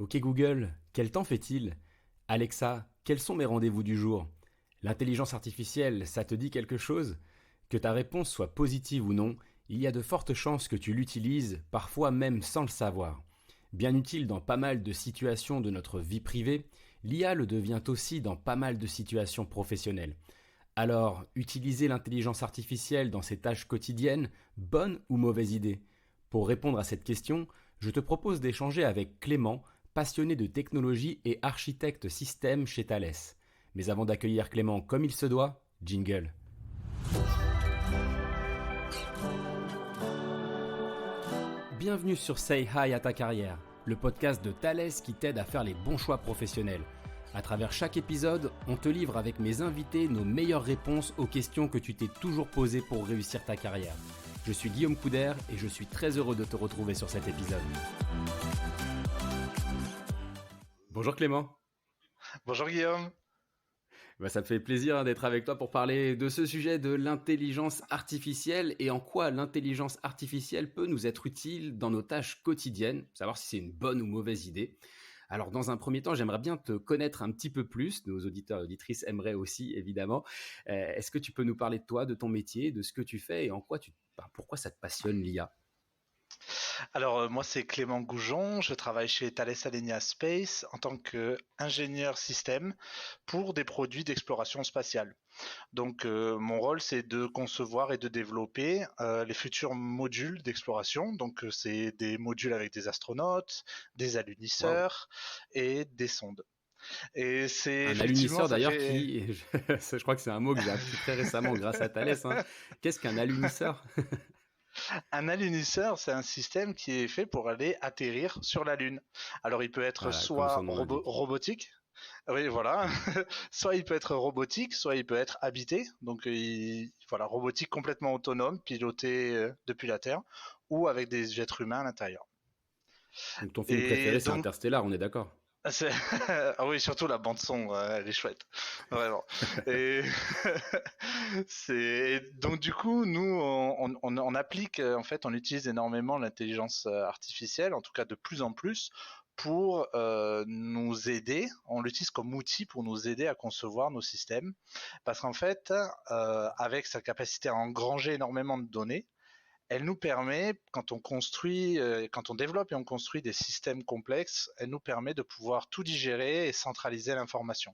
Ok Google, quel temps fait-il? Alexa, quels sont mes rendez-vous du jour? L'intelligence artificielle, ça te dit quelque chose? Que ta réponse soit positive ou non, il y a de fortes chances que tu l'utilises, parfois même sans le savoir. Bien utile dans pas mal de situations de notre vie privée, l'IA le devient aussi dans pas mal de situations professionnelles. Alors, utiliser l'intelligence artificielle dans ses tâches quotidiennes, bonne ou mauvaise idée? Pour répondre à cette question, je te propose d'échanger avec Clément, passionné de technologie et architecte système chez Thales. Mais avant d'accueillir Clément comme il se doit, jingle. Bienvenue sur Say Hi à ta carrière, le podcast de Thales qui t'aide à faire les bons choix professionnels. À travers chaque épisode, on te livre avec mes invités nos meilleures réponses aux questions que tu t'es toujours posées pour réussir ta carrière. Je suis Guillaume Couder et je suis très heureux de te retrouver sur cet épisode. Bonjour Clément. Bonjour Guillaume. Ça me fait plaisir d'être avec toi pour parler de ce sujet de l'intelligence artificielle et en quoi l'intelligence artificielle peut nous être utile dans nos tâches quotidiennes, savoir si c'est une bonne ou mauvaise idée. Alors, dans un premier temps, j'aimerais bien te connaître un petit peu plus. Nos auditeurs et auditrices aimeraient aussi, évidemment. Est-ce que tu peux nous parler de toi, de ton métier, de ce que tu fais et en quoi pourquoi ça te passionne l'IA? Alors moi c'est Clément Goujon, je travaille chez Thales Alenia Space en tant qu'ingénieur système pour des produits d'exploration spatiale. Donc mon rôle c'est de concevoir et de développer les futurs modules d'exploration. Donc c'est des modules avec des astronautes, des Waouh. alunisseurs et des sondes. Et c'est Un effectivement alunisseur ça d'ailleurs fait qui, je crois que c'est un mot que j'ai appris très récemment grâce à Thalès. Hein. Qu'est-ce qu'un alunisseur? un alunisseur, c'est un système qui est fait pour aller atterrir sur la Lune. Alors il peut être Voilà, comme son soit nom l'indique. robotique, oui voilà, soit il peut être robotique, soit il peut être habité, donc voilà, robotique complètement autonome, piloté depuis la Terre, ou avec des êtres humains à l'intérieur. Donc ton film Et préféré, c'est donc Interstellar, on est d'accord? ah oui, surtout la bande son, elle est chouette, vraiment. Et c'est donc du coup nous on applique en fait on utilise énormément l'intelligence artificielle, en tout cas de plus en plus pour nous aider. On l'utilise comme outil pour nous aider à concevoir nos systèmes, parce qu'en fait avec sa capacité à engranger énormément de données, elle nous permet, quand on développe et on construit des systèmes complexes, elle nous permet de pouvoir tout digérer et centraliser l'information.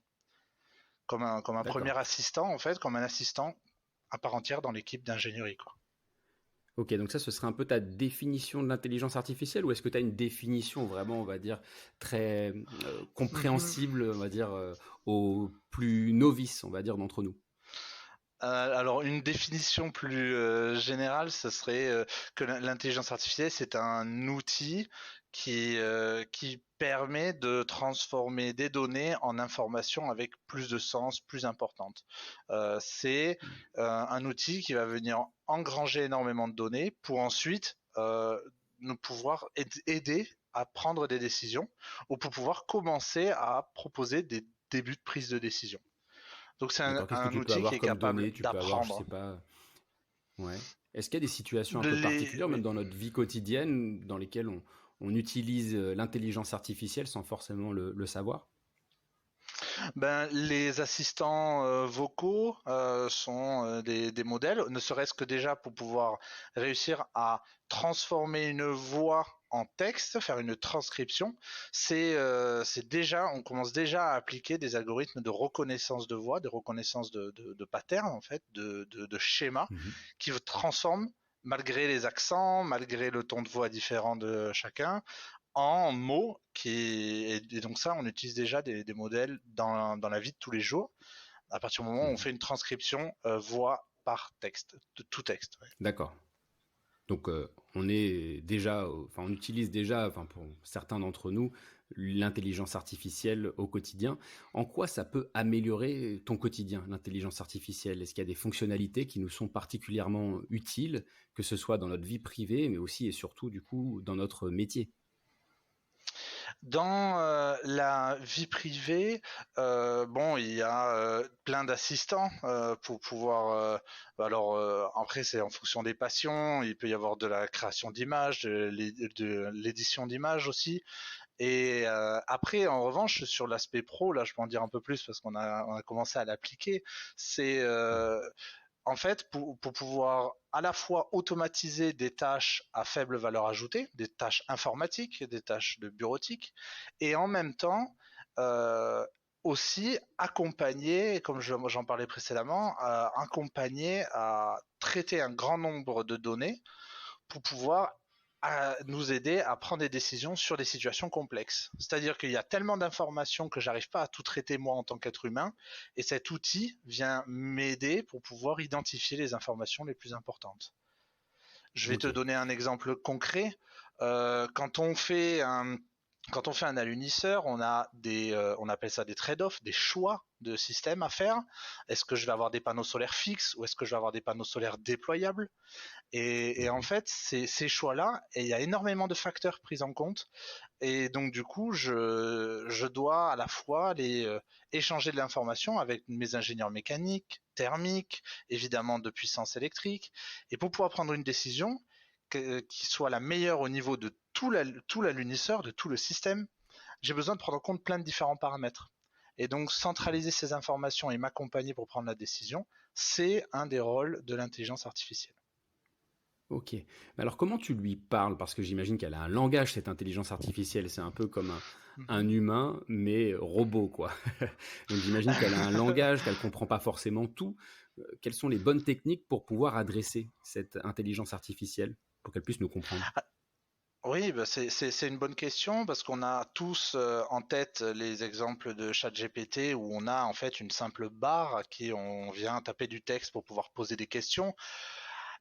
Comme un D'accord. premier assistant, en fait, comme un assistant à part entière dans l'équipe d'ingénierie, quoi. Ok, donc ça, ce serait un peu ta définition de l'intelligence artificielle ou est-ce que tu as une définition vraiment, on va dire, très compréhensible, on va dire, aux plus novices, on va dire, d'entre nous? Alors, une définition plus générale, ce serait que l'intelligence artificielle, c'est un outil qui permet de transformer des données en informations avec plus de sens, plus importantes. C'est un outil qui va venir engranger énormément de données pour ensuite nous pouvoir aider à prendre des décisions ou pour pouvoir commencer à proposer des débuts de prise de décision. Donc c'est D'accord, qu'est-ce que un tu peux outil qui avoir est comme capable données? Tu peux avoir, je sais d'apprendre. pas, ouais. Est-ce qu'il y a des situations un peu Les, particulières, même oui. dans notre vie quotidienne, dans lesquelles on utilise l'intelligence artificielle sans forcément le savoir? Ben, les assistants vocaux sont des modèles, ne serait-ce que déjà pour pouvoir réussir à transformer une voix en texte, faire une transcription. C'est déjà, on commence déjà à appliquer des algorithmes de reconnaissance de voix, de reconnaissance de patterns en fait, de schémas Mhm. qui transforment malgré les accents, malgré le ton de voix différent de chacun, en mots et donc ça, on utilise déjà des modèles dans la vie de tous les jours. À partir du moment où on Mhm. fait une transcription voix par texte, de tout texte. Ouais. D'accord. Donc on est déjà, enfin on utilise déjà, enfin pour certains d'entre nous, l'intelligence artificielle au quotidien. En quoi ça peut améliorer ton quotidien, l'intelligence artificielle? Est-ce qu'il y a des fonctionnalités qui nous sont particulièrement utiles, que ce soit dans notre vie privée, mais aussi et surtout du coup dans notre métier? Dans la vie privée, bon, il y a plein d'assistants pour pouvoir. Alors après, c'est en fonction des passions. Il peut y avoir de la création d'images, de l'édition d'images aussi. Et après, en revanche, sur l'aspect pro, là, je peux en dire un peu plus parce qu'on a commencé à l'appliquer. C'est en fait pour pouvoir à la fois automatiser des tâches à faible valeur ajoutée, des tâches informatiques, des tâches de bureautique, et en même temps euh, aussi accompagner, comme j'en parlais précédemment, accompagner à traiter un grand nombre de données pour pouvoir nous aider à prendre des décisions sur des situations complexes. C'est-à-dire qu'il y a tellement d'informations que j'arrive pas à tout traiter moi en tant qu'être humain, et cet outil vient m'aider pour pouvoir identifier les informations les plus importantes. Je vais te Ok. donner un exemple concret. Euh, quand on fait un quand on fait un alunisseur, on appelle ça des trade-offs, des choix de système à faire. Est-ce que je vais avoir des panneaux solaires fixes ou est-ce que je vais avoir des panneaux solaires déployables? Et en Mhm. fait, ces choix-là, et il y a énormément de facteurs pris en compte. Et donc, du coup, je dois à la fois échanger de l'information avec mes ingénieurs mécaniques, thermiques, évidemment de puissance électrique. Et pour pouvoir prendre une décision qui soit la meilleure au niveau de tout l'alunisseur, de tout le système, j'ai besoin de prendre en compte plein de différents paramètres. Et donc, centraliser ces informations et m'accompagner pour prendre la décision, c'est un des rôles de l'intelligence artificielle. Ok. Mais alors comment tu lui parles? Parce que j'imagine qu'elle a un langage, cette intelligence artificielle. C'est un peu comme un Mhm. humain, mais robot, quoi. Donc j'imagine qu'elle a un langage, qu'elle comprend pas forcément tout. Quelles sont les bonnes techniques pour pouvoir adresser cette intelligence artificielle, pour qu'elle puisse nous comprendre? Oui, bah c'est une bonne question parce qu'on a tous en tête les exemples de ChatGPT où on a en fait une simple barre à qui on vient taper du texte pour pouvoir poser des questions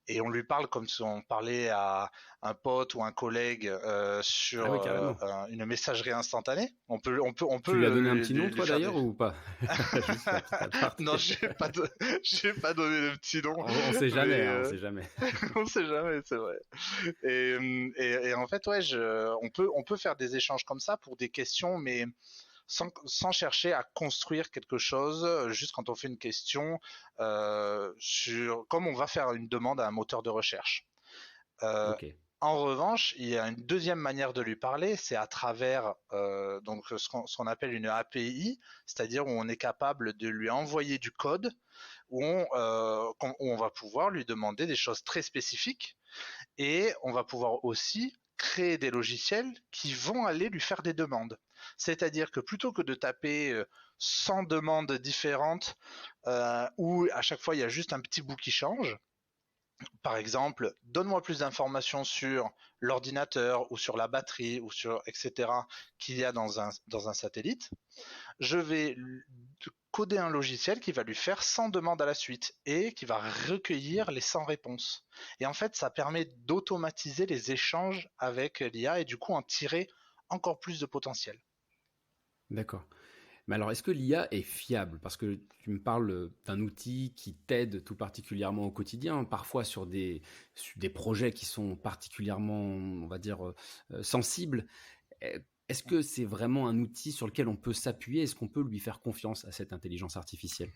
et on lui parle comme si on parlait à un pote ou un collègue Ah sur oui, carrément. une messagerie instantanée. On peut Tu lui as donné un petit nom, lui toi, faire des. d'ailleurs, ou pas? Juste la petite Non, aparté. j'ai pas donné de petit nom, On sait jamais, mais hein, on sait jamais. on sait jamais, c'est vrai. Et en fait, ouais, on peut faire des échanges comme ça pour des questions, mais sans chercher à construire quelque chose. Juste quand on fait une question comme on va faire une demande à un moteur de recherche. Euh, Ok. en revanche, il y a une deuxième manière de lui parler, c'est à travers donc ce qu'on appelle une API, c'est-à-dire où on est capable de lui envoyer du code, où on va pouvoir lui demander des choses très spécifiques et on va pouvoir aussi créer des logiciels qui vont aller lui faire des demandes. C'est-à-dire que plutôt que de taper 100 demandes différentes où à chaque fois il y a juste un petit bout qui change, par exemple, donne-moi plus d'informations sur l'ordinateur ou sur la batterie ou sur etc. qu'il y a dans un satellite, je vais coder un logiciel qui va lui faire 100 demandes à la suite et qui va recueillir les 100 réponses. Et en fait, ça permet d'automatiser les échanges avec l'IA et du coup en tirer encore plus de potentiel. D'accord. Mais alors, est-ce que l'IA est fiable? Parce que tu me parles d'un outil qui t'aide tout particulièrement au quotidien, parfois sur des projets qui sont particulièrement, on va dire, sensibles. Est-ce que c'est vraiment un outil sur lequel on peut s'appuyer? Est-ce qu'on peut lui faire confiance à cette intelligence artificielle?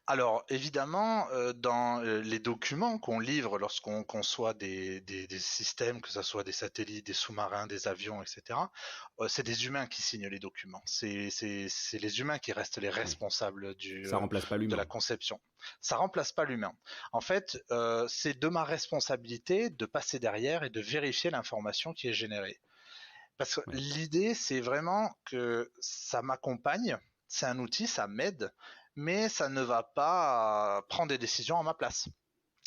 Alors évidemment, dans les documents qu'on livre lorsqu'on conçoit des systèmes, que ce soit des satellites, des sous-marins, des avions, etc., c'est des humains qui signent les documents. C'est les humains qui restent les Oui, responsables ça remplace pas de la l'humain. conception. Ça remplace pas l'humain. En fait, c'est de ma responsabilité de passer derrière et de vérifier l'information qui est générée. Parce que Ouais. l'idée, c'est vraiment que ça m'accompagne, c'est un outil, ça m'aide, mais ça ne va pas prendre des décisions à ma place.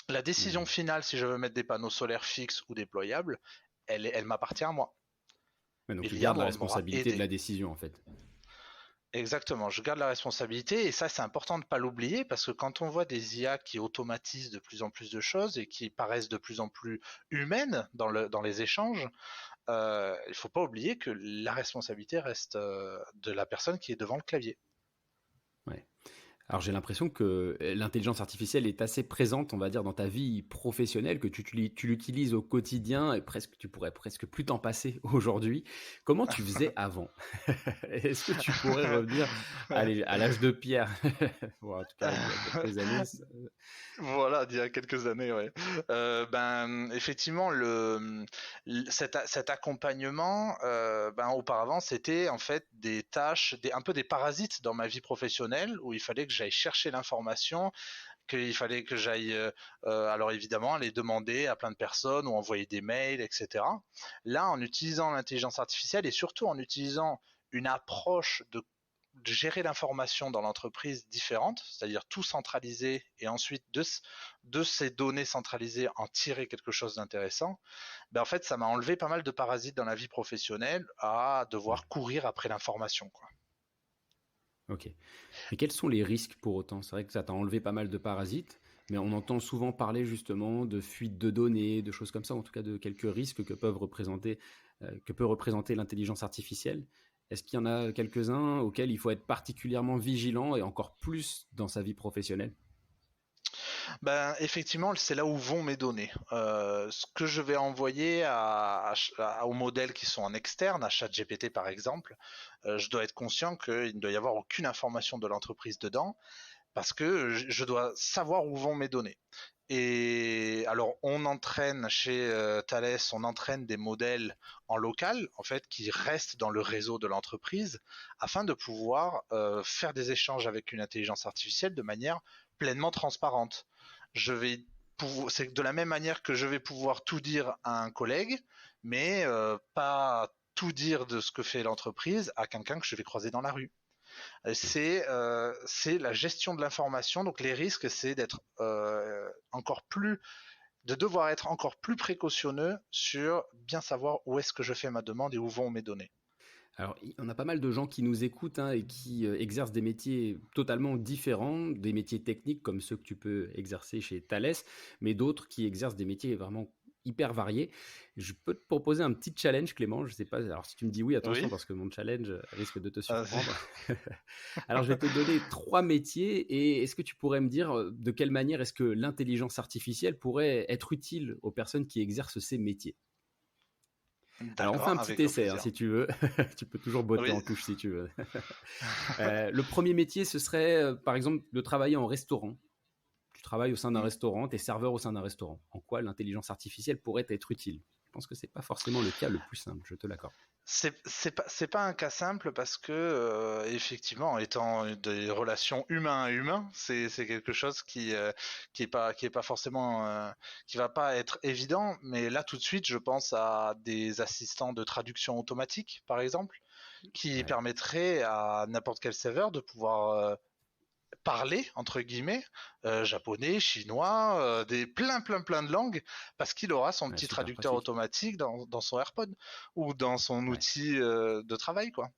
La décision Hmm. finale, si je veux mettre des panneaux solaires fixes ou déployables, elle m'appartient à moi. Ouais, donc Et tu l'IA gardes la m'aura responsabilité de aidé. la décision, en fait. Exactement, je garde la responsabilité et ça c'est important de ne pas l'oublier parce que quand on voit des IA qui automatisent de plus en plus de choses et qui paraissent de plus en plus humaines dans les échanges, il ne faut pas oublier que la responsabilité reste de la personne qui est devant le clavier. Ouais. Alors j'ai l'impression que l'intelligence artificielle est assez présente, on va dire, dans ta vie professionnelle, que tu l'utilises au quotidien et presque tu pourrais presque plus t'en passer aujourd'hui. Comment tu faisais avant? Est-ce que tu pourrais revenir, allez, à l'âge de pierre? Bon, en tout cas, il y a quelques années, Voilà, d'il y a quelques années, ouais. Effectivement, cet accompagnement, auparavant, c'était en fait des tâches, un peu des parasites dans ma vie professionnelle, où il fallait que j'aille chercher l'information, qu'il fallait que j'aille, alors évidemment, aller demander à plein de personnes ou envoyer des mails, etc. Là, en utilisant l'intelligence artificielle et surtout en utilisant une approche de gérer l'information dans l'entreprise différente, c'est-à-dire tout centraliser et ensuite de ces données centralisées en tirer quelque chose d'intéressant, en fait ça m'a enlevé pas mal de parasites dans la vie professionnelle à ouais, devoir courir après l'information, quoi. OK. Et quels sont les risques pour autant? C'est vrai que ça t'a enlevé pas mal de parasites, mais on entend souvent parler justement de fuite de données, de choses comme ça, en tout cas de quelques risques que peut représenter l'intelligence artificielle. Est-ce qu'il y en a quelques-uns auxquels il faut être particulièrement vigilant et encore plus dans sa vie professionnelle? Effectivement, c'est là où vont mes données. Ce que je vais envoyer aux modèles qui sont en externe, à ChatGPT par exemple, je dois être conscient qu'il ne doit y avoir aucune information de l'entreprise dedans, parce que je dois savoir où vont mes données. Et alors, on entraîne chez Thales, on entraîne des modèles en local, en fait, qui restent dans le réseau de l'entreprise, afin de pouvoir faire des échanges avec une intelligence artificielle de manière pleinement transparente. C'est de la même manière que je vais pouvoir tout dire à un collègue, mais pas tout dire de ce que fait l'entreprise à quelqu'un que je vais croiser dans la rue. C'est la gestion de l'information. Donc les risques, c'est de devoir être encore plus précautionneux sur bien savoir où est-ce que je fais ma demande et où vont mes données. Alors, on a pas mal de gens qui nous écoutent hein, et qui exercent des métiers totalement différents, des métiers techniques comme ceux que tu peux exercer chez Thales, mais d'autres qui exercent des métiers vraiment hyper variés. Je peux te proposer un petit challenge, Clément. Je sais pas. Alors, si tu me dis oui, attention Oui. parce que mon challenge risque de te Euh, surprendre. Alors, je vais te donner trois métiers et est-ce que tu pourrais me dire de quelle manière est-ce que l'intelligence artificielle pourrait être utile aux personnes qui exercent ces métiers? Alors, on fait un D'accord, petit avec grand essai, hein, plaisir. si tu veux. Tu peux toujours botter Oui. en touche si tu veux. Le premier métier, ce serait, par exemple, de travailler en restaurant. Tu travailles au sein d'un restaurant, tu es serveur au sein d'un restaurant. En quoi l'intelligence artificielle pourrait être utile? Je pense que c'est pas forcément le cas le plus simple, je te l'accorde. C'est pas un cas simple parce que effectivement, étant des relations humain à humain, c'est quelque chose qui est pas forcément qui va pas être évident. Mais là tout de suite, je pense à des assistants de traduction automatique, par exemple, qui Ouais, permettraient à n'importe quel serveur de pouvoir parler entre guillemets japonais, chinois, des plein de langues parce qu'il aura son ouais, petit super traducteur pratique. automatique dans son AirPod ou dans son Ouais, outil de travail, quoi.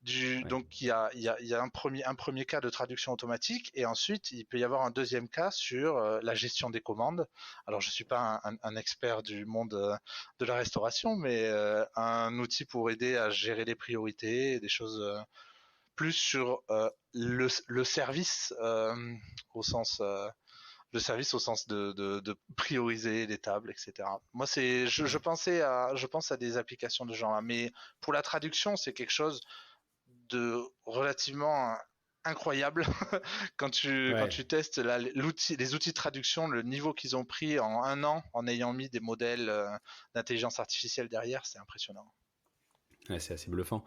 ouais, Donc il y a un premier cas de traduction automatique et ensuite il peut y avoir un deuxième cas sur la gestion des commandes. Alors je suis pas un expert du monde de la restauration, mais un outil pour aider à gérer les priorités, des choses plus sur le service au sens de prioriser les tables, etc. Moi, je ouais, pense à des applications de genre là, mais pour la traduction, c'est quelque chose de relativement incroyable quand tu ouais. testes les outils de traduction, le niveau qu'ils ont pris en un an en ayant mis des modèles d'intelligence artificielle derrière, c'est impressionnant. Ouais, c'est assez bluffant.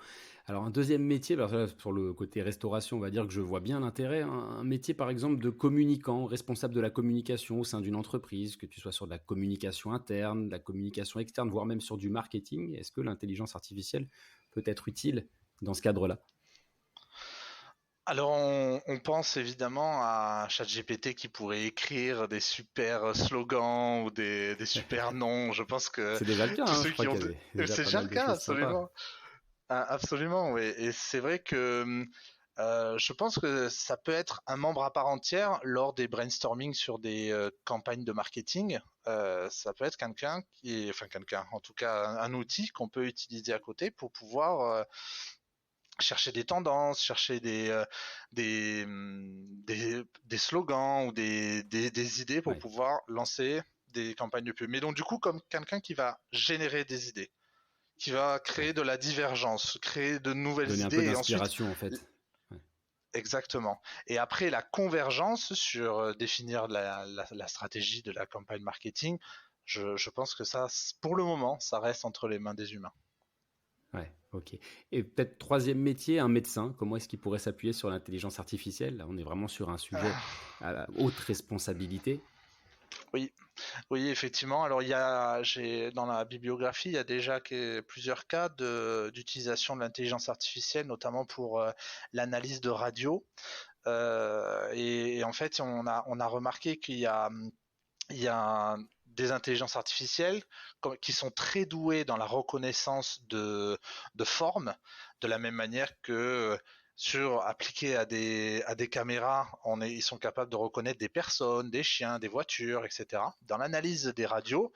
Alors un deuxième métier, alors là, sur le côté restauration, on va dire que je vois bien l'intérêt. Un métier par exemple de communicant, responsable de la communication au sein d'une entreprise, que tu sois sur de la communication interne, de la communication externe, voire même sur du marketing. Est-ce que l'intelligence artificielle peut être utile dans ce cadre-là? Alors, on pense évidemment à ChatGPT qui pourrait écrire des super slogans ou des super noms. Je pense que C'est déjà le cas, tous hein, ceux je crois qui ont... qu'il y avait déjà C'est pas déjà mal le de cas, choses sympas. absolument. Ah, absolument, oui. Et c'est vrai que je pense que ça peut être un membre à part entière lors des brainstorming sur des campagnes de marketing. Ça peut être enfin quelqu'un, en tout cas un outil qu'on peut utiliser à côté pour pouvoir chercher des tendances, chercher des slogans ou des idées pour Ouais. pouvoir lancer des campagnes de pub. Mais donc du coup, comme quelqu'un qui va générer des idées, qui va créer Ouais. de la divergence, créer de nouvelles Donner un peu idées et ensuite d'inspiration en fait. Ouais. exactement. Et après la convergence sur définir la stratégie de la campagne marketing, je pense que ça, pour le moment, ça reste entre les mains des humains. Ouais, ok. Et peut-être troisième métier, un médecin. Comment est-ce qu'il pourrait s'appuyer sur l'intelligence artificielle? Là, on est vraiment sur un sujet Ah, à la haute responsabilité. oui, oui, effectivement. Alors, dans la bibliographie, il y a déjà plusieurs cas d'utilisation de l'intelligence artificielle, notamment pour l'analyse de radio. Et en fait, on a remarqué qu'il y a des intelligences artificielles qui sont très douées dans la reconnaissance de formes, de la même manière que appliqué à des caméras, ils sont capables de reconnaître des personnes, des chiens, des voitures, etc. Dans l'analyse des radios,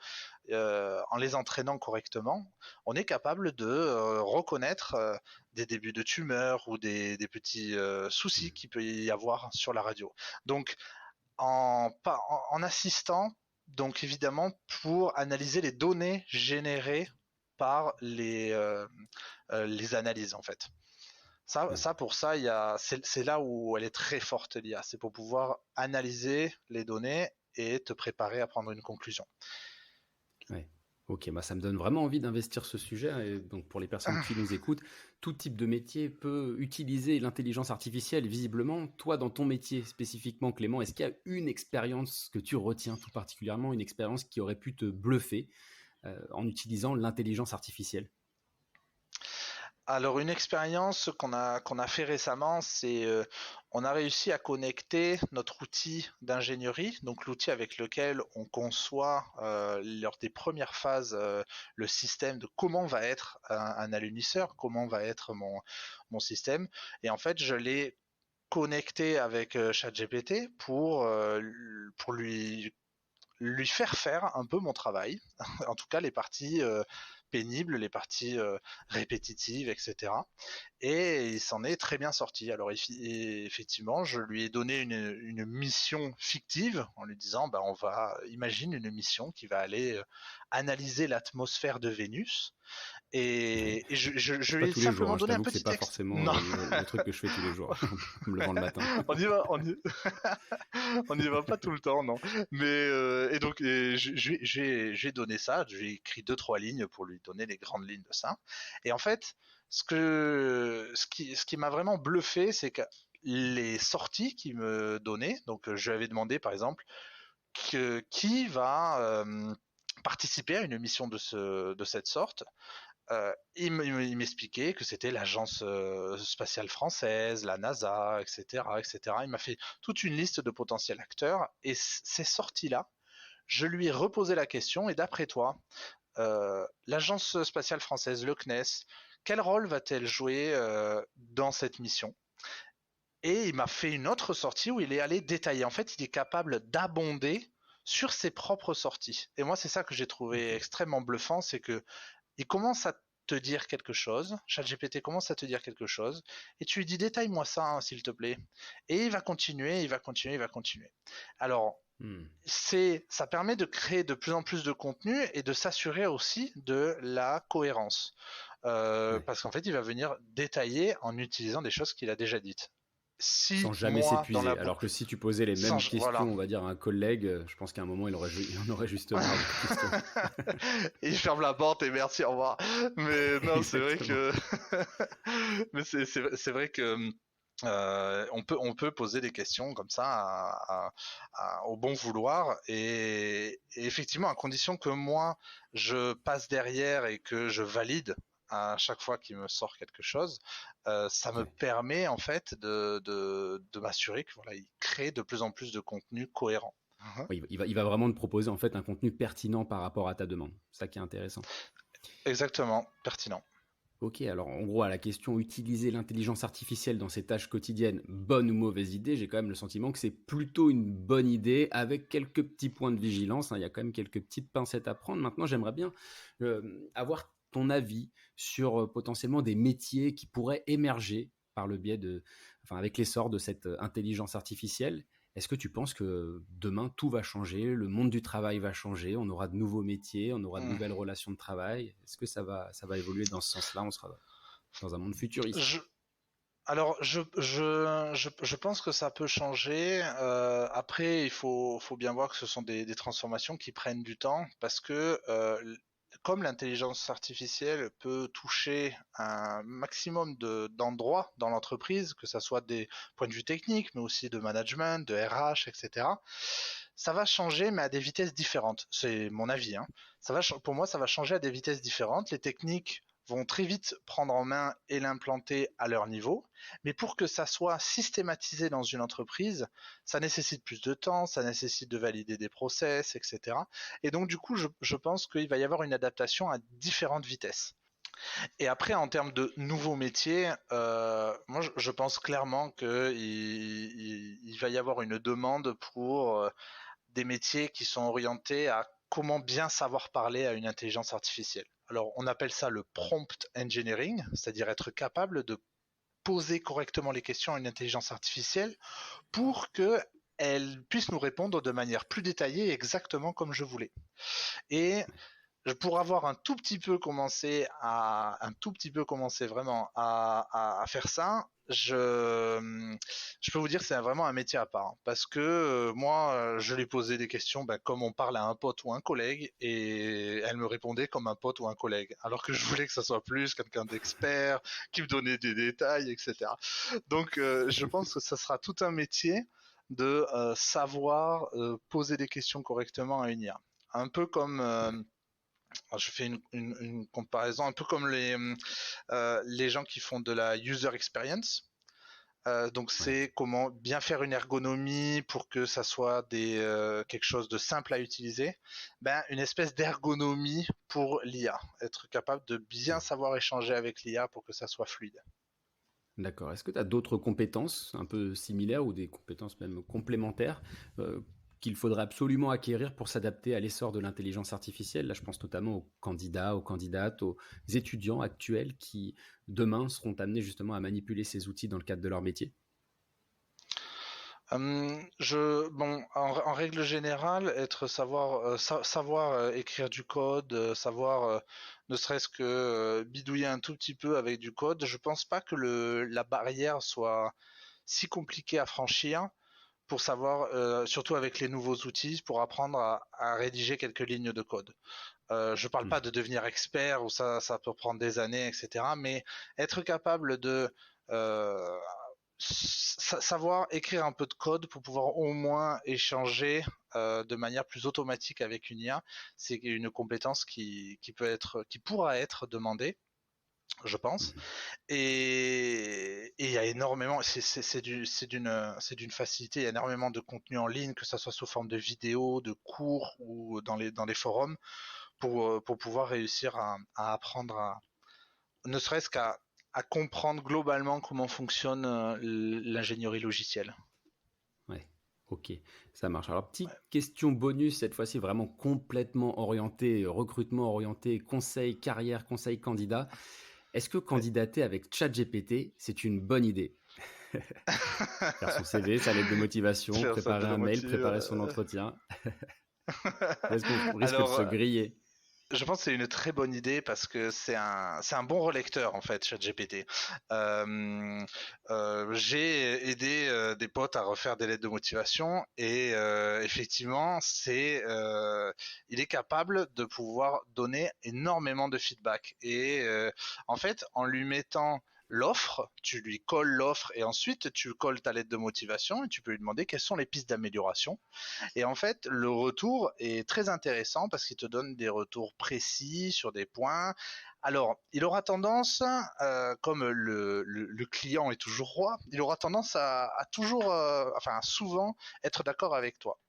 en les entraînant correctement, on est capable de reconnaître des débuts de tumeurs ou des petits soucis Hmm. qu'il peut y avoir sur la radio. Donc, en assistant, donc évidemment, pour analyser les données générées par les analyses, en fait. Ouais. Pour ça, c'est là où elle est très forte, l'IA. C'est pour pouvoir analyser les données et te préparer à prendre une conclusion. Ouais. Ok, bah ça me donne vraiment envie d'investir ce sujet. Et donc pour les personnes qui nous écoutent, tout type de métier peut utiliser l'intelligence artificielle. Visiblement, toi dans ton métier spécifiquement, Clément, est-ce qu'il y a une expérience que tu retiens tout particulièrement, une expérience qui aurait pu te bluffer en utilisant l'intelligence artificielle? Alors une expérience qu'on a fait récemment, c'est on a réussi à connecter notre outil d'ingénierie, donc l'outil avec lequel on conçoit lors des premières phases le système de comment va être un alunisseur, comment va être mon système. Et en fait, je l'ai connecté avec ChatGPT pour lui faire faire un peu mon travail, en tout cas les parties pénibles, les parties répétitives, etc. Et il s'en est très bien sorti. Alors effectivement, je lui ai donné une mission fictive en lui disant, bah, imagine une mission qui va aller analyser l'atmosphère de Vénus. Ouais. Et je Pas lui ai tous les jours, simplement hein. Je donné un t'avoue que c'est petit pas texte. forcément Non, le truc que je fais tous les jours en me levant le matin. on y va, on n'y va pas tout le temps, non. Mais et donc j'ai donné ça, j'ai écrit deux trois lignes pour lui donner les grandes lignes de ça. Et en fait, ce qui m'a vraiment bluffé, c'est que les sorties qu'il me donnait, donc je lui avais demandé par exemple qui va participer à une mission de cette sorte. Il m'expliquait que c'était l'agence spatiale française, la NASA, etc., etc. Il m'a fait toute une liste de potentiels acteurs et ces sorties-là, je lui ai reposé la question et d'après toi, l'agence spatiale française, le CNES, quel rôle va-t-elle jouer dans cette mission? Et il m'a fait une autre sortie où il est allé détailler. En fait, il est capable d'abonder sur ses propres sorties. Et moi, c'est ça que j'ai trouvé Ok. extrêmement bluffant, c'est que il commence à te dire quelque chose, ChatGPT commence à te dire quelque chose, et tu lui dis détaille-moi ça, hein, s'il te plaît. Et il va continuer, il va continuer, il va continuer. Alors, Hmm. ça permet de créer de plus en plus de contenu et de s'assurer aussi de la cohérence. Ouais. Parce qu'en fait, il va venir détailler en utilisant des choses qu'il a déjà dites. Sans Si jamais moi, dans la s'épuiser. Alors boucle, que si tu posais les mêmes voilà. questions, on va dire, à un collègue, je pense qu'à un moment, il en aurait juste marre de tes questions. Il ferme la porte et merci, au revoir. Mais non, c'est vrai Exactement. que, mais c'est vrai que on peut poser des questions comme ça au bon vouloir et effectivement à condition que moi je passe derrière et que je valide à chaque fois qu'il me sort quelque chose, ça me Ouais. permet en fait de m'assurer que voilà, il crée de plus en plus de contenu cohérent. Mhm. Ouais, il va vraiment te proposer en fait un contenu pertinent par rapport à ta demande. C'est ça qui est intéressant. Exactement, pertinent. Ok, alors en gros, à la question utiliser l'intelligence artificielle dans ses tâches quotidiennes, bonne ou mauvaise idée, j'ai quand même le sentiment que c'est plutôt une bonne idée avec quelques petits points de vigilance, hein. Il y a quand même quelques petites pincettes à prendre. Maintenant, j'aimerais bien avoir ton avis sur potentiellement des métiers qui pourraient émerger par le biais avec l'essor de cette intelligence artificielle. Est-ce que tu penses que demain tout va changer, le monde du travail va changer, on aura de nouveaux métiers, on aura de Hum. nouvelles relations de travail? Est-ce que ça va évoluer dans ce sens-là? On sera dans un monde futuriste. Je, alors, je pense que ça peut changer. Après, faut bien voir que ce sont des transformations qui prennent du temps parce que comme l'intelligence artificielle peut toucher un maximum d'endroits dans l'entreprise, que ce soit des points de vue techniques, mais aussi de management, de RH, etc., ça va changer, mais à des vitesses différentes. C'est mon avis, hein. Pour moi, ça va changer à des vitesses différentes. Les techniques vont très vite prendre en main et l'implanter à leur niveau. Mais pour que ça soit systématisé dans une entreprise, ça nécessite plus de temps, ça nécessite de valider des process, etc. Et donc, du coup, je pense qu'il va y avoir une adaptation à différentes vitesses. Et après, en termes de nouveaux métiers, moi, je pense clairement qu'il va y avoir une demande pour des métiers qui sont orientés à comment bien savoir parler à une intelligence artificielle. Alors, on appelle ça le prompt engineering, c'est-à-dire être capable de poser correctement les questions à une intelligence artificielle pour que elle puisse nous répondre de manière plus détaillée, exactement comme je voulais. Et pour avoir un tout petit peu commencé vraiment à faire ça, je peux vous dire que c'est vraiment un métier à part. Hein, parce que moi, je lui posais des questions comme on parle à un pote ou un collègue, et elle me répondait comme un pote ou un collègue. Alors que je voulais que ça soit plus quelqu'un d'expert, qui me donnait des détails, etc. Donc, je pense que ça sera tout un métier de savoir poser des questions correctement à une IA. Un peu comme je fais une comparaison un peu comme les gens qui font de la user experience. Donc Ouais. c'est comment bien faire une ergonomie pour que ça soit quelque chose de simple à utiliser. Une espèce d'ergonomie pour l'IA. Être capable de bien savoir échanger avec l'IA pour que ça soit fluide. D'accord. Est-ce que tu as d'autres compétences un peu similaires ou des compétences même complémentaires euh, qu'il faudrait absolument acquérir pour s'adapter à l'essor de l'intelligence artificielle? Là, je pense notamment aux candidats, aux candidates, aux étudiants actuels qui, demain, seront amenés justement à manipuler ces outils dans le cadre de leur métier. En règle générale, savoir écrire du code, savoir ne serait-ce que bidouiller un tout petit peu avec du code, je pense pas que la barrière soit si compliquée à franchir pour savoir, surtout avec les nouveaux outils, pour apprendre à rédiger quelques lignes de code. Je parle Hmm. pas de devenir expert où ça peut prendre des années, etc. Mais être capable de euh, savoir écrire un peu de code pour pouvoir au moins échanger de manière plus automatique avec une IA, c'est une compétence qui pourra être demandée, je pense. Mhm. Et il y a énormément, c'est d'une facilité, il y a énormément de contenu en ligne, que ça soit sous forme de vidéos, de cours ou dans les forums, pour pouvoir réussir à apprendre ne serait-ce à comprendre globalement comment fonctionne l'ingénierie logicielle. Ouais, ok, ça marche. Alors, petite Ouais. question bonus, cette fois-ci vraiment complètement orientée, recrutement orienté, conseil carrière, conseil candidat. Est-ce que Ouais. candidater avec ChatGPT, c'est une bonne idée? Faire son CV, sa lettre de motivation, Faire ça préparer de un mail, motive. préparer son entretien. Ou est-ce qu'on risque de se Alors, griller? je pense que c'est une très bonne idée parce que c'est un bon relecteur en fait, ChatGPT. J'ai aidé des potes à refaire des lettres de motivation et effectivement, il est capable de pouvoir donner énormément de feedback. Et en fait, en lui mettant l'offre, tu lui colles l'offre et ensuite tu colles ta lettre de motivation et tu peux lui demander quelles sont les pistes d'amélioration. Et en fait, le retour est très intéressant parce qu'il te donne des retours précis sur des points. Alors, il aura tendance, comme le client est toujours roi, il aura tendance à toujours, enfin souvent, être d'accord avec toi.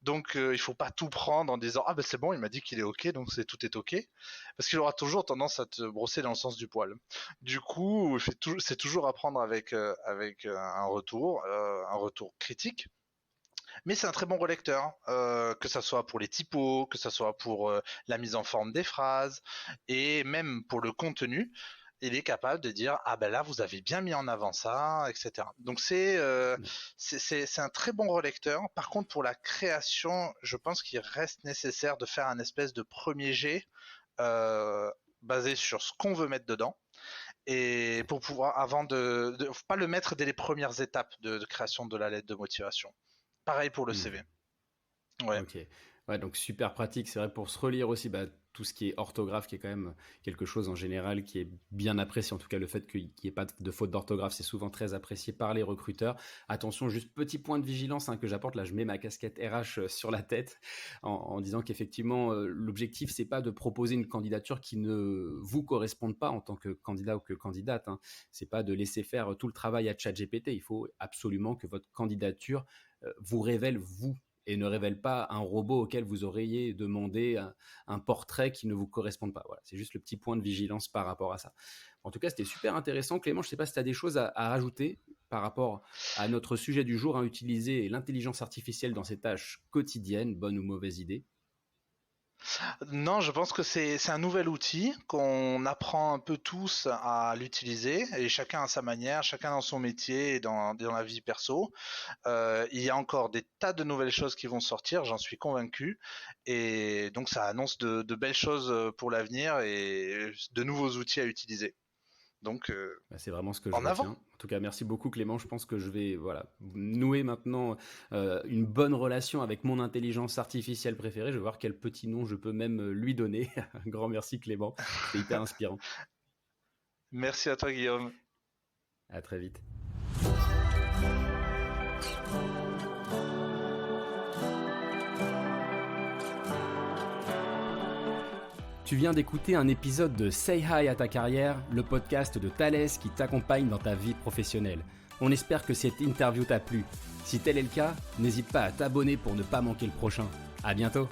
Donc, il faut pas tout prendre en disant ah ben c'est bon, il m'a dit qu'il est ok, donc tout est ok, parce qu'il aura toujours tendance à te brosser dans le sens du poil. Du coup, c'est toujours à prendre avec un retour critique. mais c'est un très bon relecteur, que ça soit pour les typos, que ça soit pour la mise en forme des phrases, et même pour le contenu. Il est capable de dire ah ben là vous avez bien mis en avant ça, etc. Donc c'est un très bon relecteur. Par contre pour la création, je pense qu'il reste nécessaire de faire un espèce de premier jet basé sur ce qu'on veut mettre dedans et pour pouvoir avant de faut pas le mettre dès les premières étapes de création de la lettre de motivation. Pareil pour le CV. Ouais. Ok. Ouais, donc super pratique. C'est vrai pour se relire aussi, tout ce qui est orthographe, qui est quand même quelque chose en général qui est bien apprécié. En tout cas, le fait qu'il n'y ait pas de faute d'orthographe, c'est souvent très apprécié par les recruteurs. Attention, juste petit point de vigilance que j'apporte. Là, je mets ma casquette RH sur la tête en disant qu'effectivement, l'objectif, c'est pas de proposer une candidature qui ne vous corresponde pas en tant que candidat ou que candidate. C'est pas de laisser faire tout le travail à ChatGPT. Il faut absolument que votre candidature vous révèle vous et ne révèle pas un robot auquel vous auriez demandé un portrait qui ne vous correspond pas. Voilà, c'est juste le petit point de vigilance par rapport à ça. En tout cas, c'était super intéressant. Clément, je ne sais pas si tu as des choses à rajouter par rapport à notre sujet du jour, utiliser l'intelligence artificielle dans ses tâches quotidiennes, bonne ou mauvaise idée. Non, je pense que c'est un nouvel outil qu'on apprend un peu tous à l'utiliser et chacun à sa manière, chacun dans son métier et dans la vie perso. Il y a encore des tas de nouvelles choses qui vont sortir, j'en suis convaincu. Et donc ça annonce de belles choses pour l'avenir et de nouveaux outils à utiliser. Donc, c'est vraiment ce que je en retiens. avant. En tout cas, merci beaucoup Clément. Je pense que je vais nouer maintenant une bonne relation avec mon intelligence artificielle préférée. Je vais voir quel petit nom je peux même lui donner. Un grand merci Clément. C'est hyper inspirant. Merci à toi Guillaume. À très vite. Tu viens d'écouter un épisode de Say Hi à ta carrière, le podcast de Thales qui t'accompagne dans ta vie professionnelle. On espère que cette interview t'a plu. Si tel est le cas, n'hésite pas à t'abonner pour ne pas manquer le prochain. À bientôt.